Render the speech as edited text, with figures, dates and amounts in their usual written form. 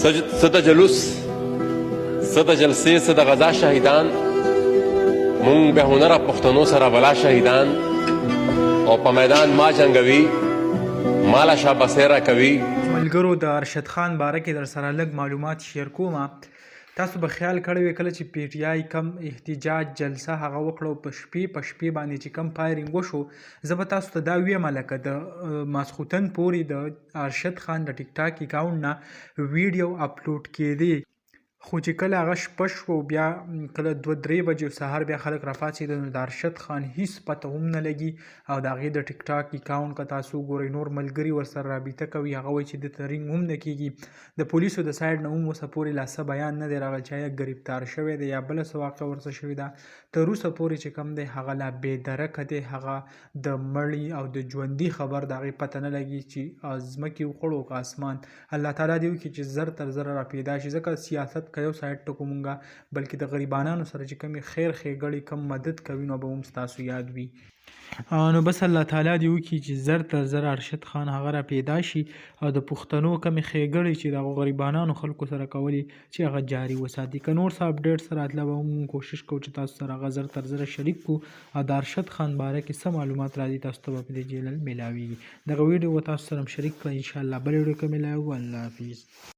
څه د جلوس، څه د جلسې، څه د غزا شهیدان، مونږ بې هنره پښتنو سره بلا شهیدان، او په میدان ما جنګوي، ماله شابسیره کوي. ملګرو د ارشد خان باره کې در سره لږ معلومات شیر کوم. تاسو به خیال کړی وي کله چې پی ټی آی کم احتجاج جلسه هغه وکړو په شپې باندې چې کم فایرینګ وشو، زه به تاسو ته دا ویم لکه د ماسخوتن پورې د ارشد خان د ټیک ټاک اکاونټ نه ویډیو اپلوډ کېدی، خو چې کله هغه شپه شو بیا کله 2-3 بجې سهار بیا خلک راپاڅېدل نو د ارشد خان هیڅ پته هم نه لګي او د هغې د ټیک ټاک اکاونټ که تاسو وګورئ نور ملګري ورسره رابطه کوي هغه وایي چې دته رینګ هم نه کېږي. د پولیسو د سایډ نه هم اوسه پورې لا څه بیان نه دی راغلی چې آیا ګرفتار شوی دی یا بله څه واقع ورته شوې ده. تر اوسه پورې چې کوم دی هغه لا بېدرکه دی، هغه د مړي او د ژوندي خبر د هغې پته نه لګي چې ځمکې وخوړو که اسمان. الله تعالی دې وکړي چې زر تر زره راپیدا شي، ځکه سیاست که یو سایډ ټکو مونږه بلکې د غریبانانو سره چې کومې خیر ښېګړې کم مدد کوي نو به هم ستاسو یاد وي. نو بس الله تعالی دې وکړي چې زر تر زر ارشد خان هغه را پیدا شي او د پښتنو کمې ښېګړې چې د غریبانانو خلکو سره کولې چې هغه جاري وساتي. که نور څه اپډیټ سره راتله به هم کوشش کوو چې تاسو سره هغه زر تر زره شریک کړو او د ارشد خان باره کې څه معلومات راځي تاسو ته به په دې چینل میلاویږي. دغه ویډیو به تاسو سره هم شریک کړئ انشاءالله. بل ویډیو کې میلاوو. الله حافظ.